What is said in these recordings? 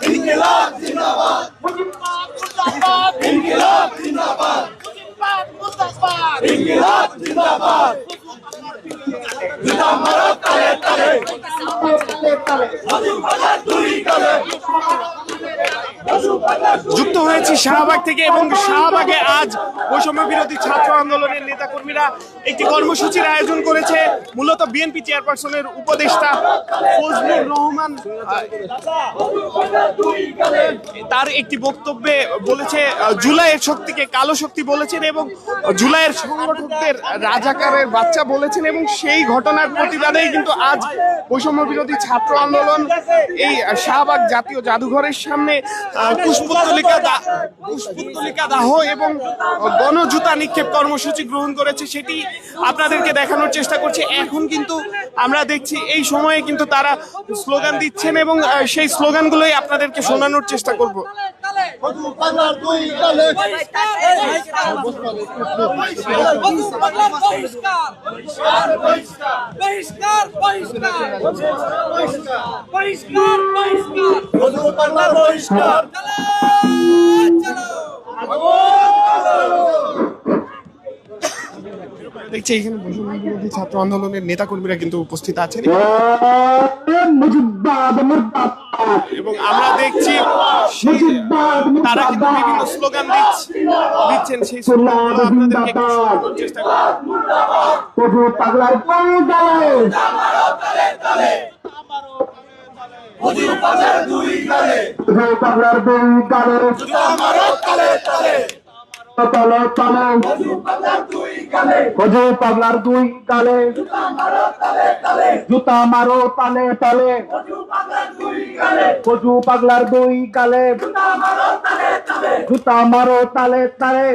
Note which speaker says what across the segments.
Speaker 1: ইনকিলাব জিন্দাবাদ, ইনকিলাব জিন্দাবাদ, ইনকিলাব জিন্দাবাদ। জুতা মারো তালে তালে, দুই গালে।
Speaker 2: যুক্ত হয়েছি শাহবাগ থেকে এবং শাহবাগে আজ বৈষম্য বিরোধী ছাত্র আন্দোলনের নেতাকর্মীরা একটি কর্মসূচির আয়োজন করেছে। মূলত বিএনপি চেয়ারপারসনের উপদেষ্টা ফজলুর রহমান তার একটি বক্তব্যে বলেছে জুলাইয়ের শক্তিকে কালো শক্তি বলেছেন এবং জুলাইয়ের সংগঠকদের রাজাকারের বাচ্চা বলেছেন এবং সেই ঘটনার প্রতিবাদেই কিন্তু আজ বৈষম্য বিরোধী ছাত্র আন্দোলন এই শাহবাগ জাতীয় জাদুঘরের সামনে পুষ্পতলিকা দাহ এবং গণজুতা নিক্ষেপ কর্মসূচি গ্রহণ করেছে, সেটি আপনাদেরকে দেখানোর চেষ্টা করছে। এখন কিন্তু আমরা দেখছি এই সময়ে কিন্তু তারা স্লোগান দিচ্ছেন এবং সেই স্লোগানগুলোই আপনাদেরকে শোনানোর চেষ্টা করব। দেখছি এখানে বৈষম্য বিরোধী ছাত্র আন্দোলনের নেতা কর্মীরা কিন্তু উপস্থিত আছেন এবং আমরা দেখছি তারা কিন্তু বিভিন্ন স্লোগান দিচ্ছেন। সেই স্লোগানগুলো আপনাদেরকে একটু শোনানোর চেষ্টা
Speaker 3: তলে তলে হজু পাগলার দুই গালে, জুতা মারো তালে তালে, হজু পাগলার দুই গালে, জুতা মারো তালে তালে,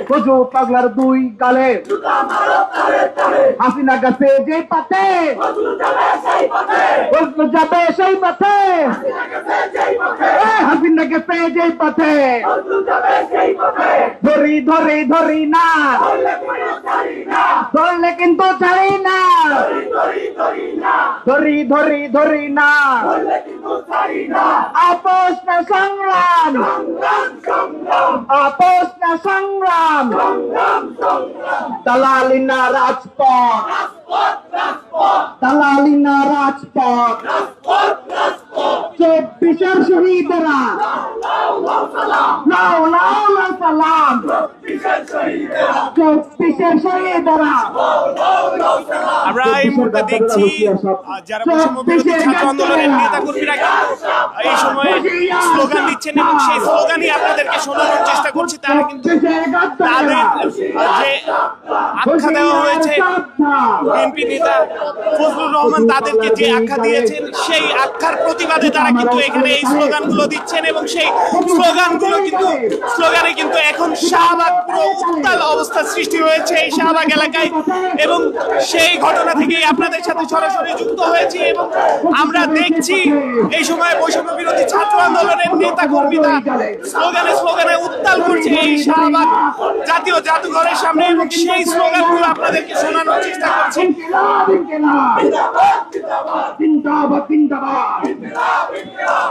Speaker 3: হজু পাগলার দুই গালে। হাসিনা গেছে যে পথে, ফজলু যাবে সেই পথে, হাসিনা গেছে যে পথে, ধরি ধরি ধরি না, ধরলে কিন্তু ছাড়ি না, ধরি ধরি ধরি না, আপোষ না সংগ্রাম, আপোষ না সংগ্রাম, দালালি না রাজপথ, দালালি না রাজপথ, 24 শহীদরা লাও লাও সালাম, 24 শহীদরা।
Speaker 2: আমরা এই মুহূর্তে দেখছি যারা বৈষম্য বিরোধী ছাত্র আন্দোলনের নেতা কর্মীরা এই সময়ে স্লোগান দিচ্ছেন এবং সেই স্লোগানই আপনাদেরকে শোনানোর চেষ্টা করছি। তারা কিন্তু তাদের যে আখ্যা দেওয়া হয়েছে বিএনপি নেতা ফজলুর রহমান তাদেরকে যে আখ্যা দিয়েছেন সেই আখ্যার প্রতিবাদে তারা কিন্তু এখানে এই স্লোগানগুলো দিচ্ছেন এবং সেই স্লোগানে কিন্তু এখন শাহবাগ পুরো উত্তাল অবস্থা সৃষ্টি হয়েছে এই শাহবাগ এলাকায় এবং সেই ঘটনা থেকেই আপনাদের সাথে সরাসরি যুক্ত হয়েছি এবং আমরা দেখছি এই সময় বৈষম্য বিরোধী ছাত্র আন্দোলনের নেতা কর্মীরা স্লোগানে উত্তাল করছে এই শাহবাগ জাতীয় জাদুঘরের সামনে এবং সেই স্লোগানগুলো আপনাদেরকে শোনানোর চেষ্টা করছি।
Speaker 3: জিন্দাবাদ জিন্দাবাদ,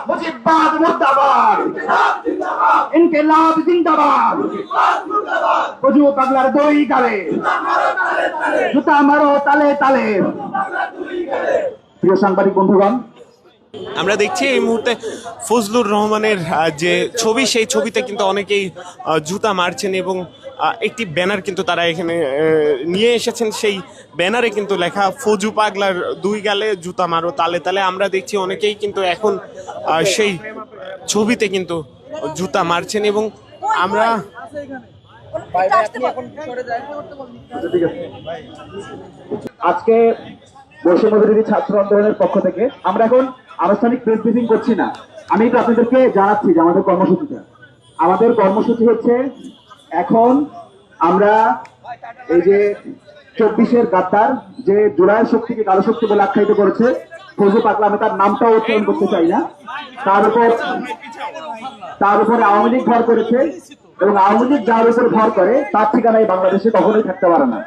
Speaker 3: মুজিববাদ মুর্দাবাদ, ইনকিলাব জিন্দাবাদ, হজু পাগলার দুই গালে, জুতা মারো তালে তালে। প্রিয় সাংবাদিক বন্ধুগণ,
Speaker 2: আমরা দেখছি এই মুহূর্তে ফজলুর রহমানের যে ছবি সেই ছবিতে কিন্তু অনেকেই জুতা মারছেন এবং একটি ব্যানার কিন্তু তারা এখানে নিয়ে এসেছেন। সেই ব্যানারে কিন্তু লেখা ফজু পাগলার দুই গালে জুতা মারো তালে তালে। আমরা দেখছি অনেকেই কিন্তু এখন সেই ছবিতে কিন্তু জুতা মারছেন এবং আমরা
Speaker 3: আজকে বৈষম্য বিরোধী ছাত্র আন্দোলনের পক্ষ থেকে আমরা এখন আনুষ্ঠানিক প্রেস ব্রিফিং করছি না, আমি তো আপনাদেরকে জানাচ্ছি যে আমাদের কর্মসূচি হচ্ছে এখন আমরা এই যে 24-এর গাদ্দার যে জুলাইয়ের শক্তিকে কালো শক্তি বলে আখ্যায়িত করেছে ফজলু পাগলা, আমি তার নামটাও উচ্চারণ করতে চাই না, তার উপরে আওয়ামী লীগ ভর করেছে এবং আওয়ামী লীগ যার উপর ভর করে তার ঠিকানায় বাংলাদেশে কখনোই থাকতে পারে না।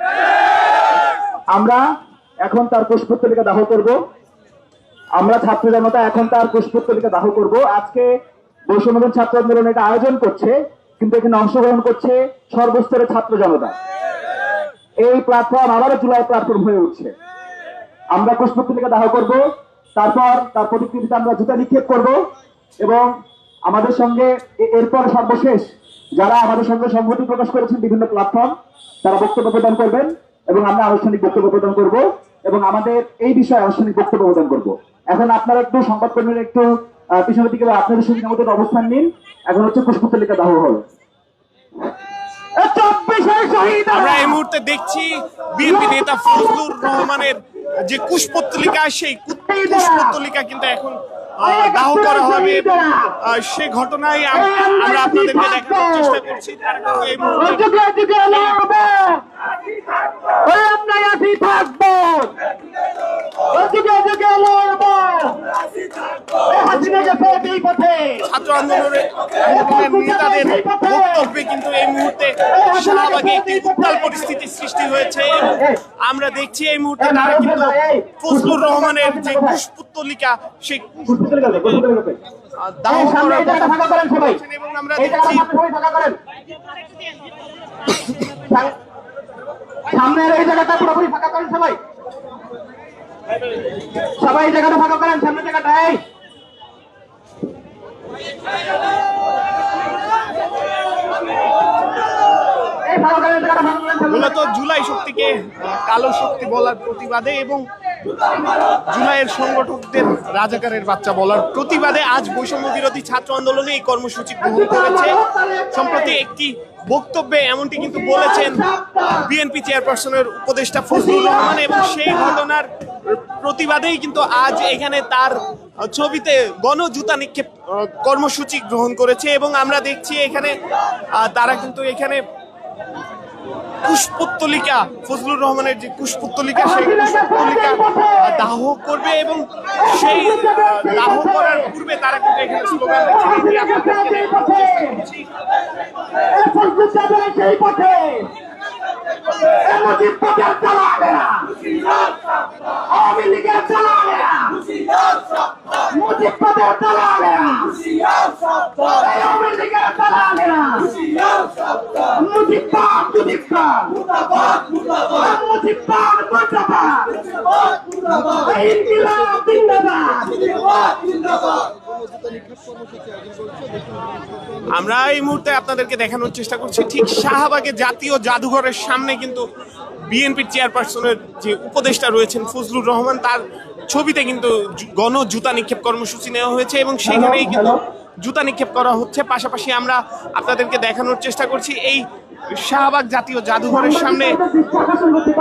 Speaker 3: আমরা এখন তার পুষ্পতলিকা দাহ করব আমরা ছাত্র জনতা এখন তার পুষ্পোত্তলিকা দাহ করব। আজকে বৈষম্যবিরোধী ছাত্র আন্দোলন এটা আয়োজন করছে, কিন্তু এখানে অংশগ্রহণ করছে সর্বস্তরের ছাত্র জনতা। এই প্ল্যাটফর্ম আবারও জুলাই প্ল্যাটফর্ম হয়ে উঠছে। আমরা পুষ্পোত্তলিকা দাহ করব, তারপর তার প্রতিকৃতিতে আমরা জুতা নিক্ষেপ করব, এবং আমাদের সঙ্গে এরপর সর্বশেষ যারা আমাদের সঙ্গে সংহতি প্রকাশ করেছেন বিভিন্ন প্ল্যাটফর্ম, তারা বক্তব্য প্রদান করবেন এবং আমরা আনুষ্ঠানিক বক্তব্য প্রদান করব এবং আমাদের এই বিষয়ে আনুষ্ঠানিক বক্তব্য প্রদান করব। এখন আপনারা একটু সংবাদকর্মীরা একটু পিছনের দিকে আপনাদের সুবিধা মতো অবস্থান নিন। এখন হচ্ছে পুষ্পোত্তলিকা দাহ হলো।
Speaker 2: আমরা এই মুহূর্তে দেখছি বিএনপি নেতা ফজলুর রহমানের যে কুশপুত্তলিকা, সেই কুশপুত্তলিকা কিন্তু এখন দাহ করা হবে। সে ঘটনায় আমরা আপনাদেরকে দেখানোর চেষ্টা করছি। এই ছাত্র আন্দোলনের নেতাদের বক্তব্যে কিন্তু এই মুহূর্তে শাহবাগে একটি উত্তাল পরিস্থিতি সৃষ্টি হয়েছে। আমরা দেখছি এই মুহূর্তে তারা কিন্তু ফজলুর রহমানের যে কুশপুত্তলিকা, সেই দাহ করার এবং আমরা দেখছি
Speaker 3: সামনের এই জায়গাটা পুরোপুরি ফাঁকা করেন। সবাই সবাই এই জায়গাটা ফাঁকা করেন, সামনের জায়গাটাই।
Speaker 2: মূলত জুলাই শক্তিকে কালো শক্তি বলার প্রতিবাদে এবং জুলাইয়ের সংগঠকদের রাজাকারের বাচ্চা বলার প্রতিবাদে আজ বৈষম্য বিরোধী ছাত্র আন্দোলনে এই কর্মসূচি গ্রহণ করেছে। সম্প্রতি একটি বক্তব্যে এমনটি কিন্তু বলেছেন বিএনপি চেয়ারপারসনের উপদেষ্টা ফজলুর রহমান, এবং সেই ঘটনার প্রতিবাদেই কিন্তু আজ এখানে তার ছবিতে গণজুতা নিক্ষেপ কর্মসূচি গ্রহণ করেছে। এবং আমরা দেখছি এখানে তারা কিন্তু এখানে কুশপুত্তলিকা, ফজলুর রহমানের যে কুশপুত্তলিকা, সেই কুশপুত্তলিকা দাহ করবে এবং সেই দাহ করার পূর্বে তারা কিন্তু এখানে স্লোগান আমরা এই মুহূর্তে আপনাদেরকে দেখানোর চেষ্টা করছি ঠিক শাহবাগে জাতীয় জাদুঘরের সামনে কিন্তু বিএনপির চেয়ারপারসনের যে উপদেষ্টা রয়েছেন ফজলুর রহমান, তার ছবিতে কিন্তু গণজুতা নিক্ষেপ কর্মসূচি নেওয়া হয়েছে এবং সেখানেই কিন্তু জুতা নিক্ষেপ করা হচ্ছে। পাশাপাশি আমরা আপনাদেরকে দেখানোর চেষ্টা করছি এই শাহবাগ জাতীয় জাদুঘরের সামনে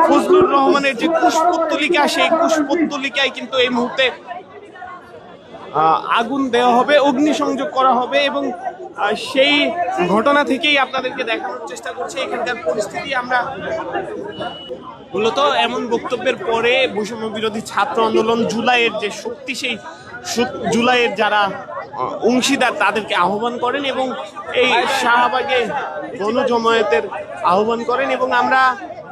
Speaker 2: ফজলুর রহমানের যে কুশপুত্তলিকা, সেই কুশপুত্তলিকায় কিন্তু এই মুহূর্তে আগুন দেওয়া হবে, অগ্নিসংযোগ করা হবে এবং সেই ঘটনা থেকেই আপনাদেরকে দেখানোর চেষ্টা করছি এখানকার পরিস্থিতি। আমরা মূলত এমন বক্তব্যের পরে বৈষম্য বিরোধী ছাত্র আন্দোলন জুলাইয়ের যে শক্তি, সেই জুলাইয়ের যারা অংশীদার তাদেরকে আহ্বান করেন এবং এই শাহবাগে গণজমায়েতের আহ্বান করেন এবং আমরা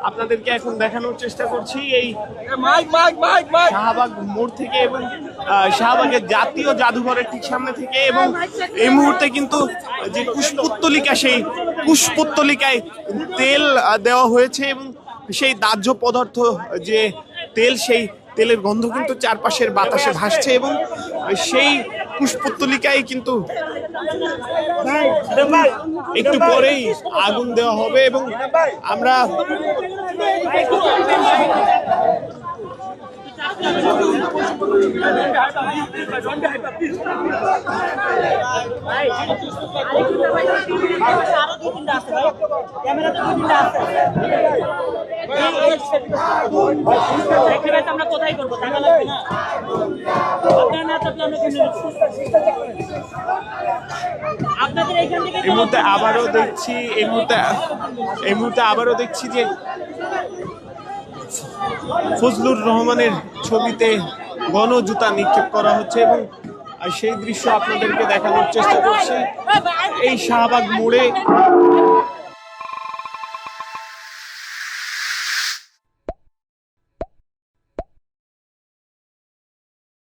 Speaker 2: আপনাদেরকে এখন দেখানোর চেষ্টা করছি এই শাহবাগ মোড় থেকে এবং শাহবাগের জাতীয় জাদুঘরের ঠিক সামনে থেকে। এবং এই মুহূর্তে কিন্তু যে কুশপুত্তলিকা, সেই কুশপুত্তলিকায় তেল দেওয়া হয়েছে এবং সেই দাহ্য পদার্থ যে তেল, সেই তেলের গন্ধ কিন্তু চারপাশের বাতাসে ভাসছে এবং সেই কুশপুত্তলিকায় কিন্তু একটু পরেই আগুন দেওয়া হবে এবং আমরা
Speaker 4: আমরা কোথায় করবো টাকা লাগবে না।
Speaker 2: এই মুহূর্তে আবারও দেখছি যে ফজলুর রহমানের ছবিতে গণজুতা নিক্ষেপ করা হচ্ছে এবং সেই দৃশ্য আপনাদেরকে দেখানোর চেষ্টা করছি এই শাহবাগ মোড়ে।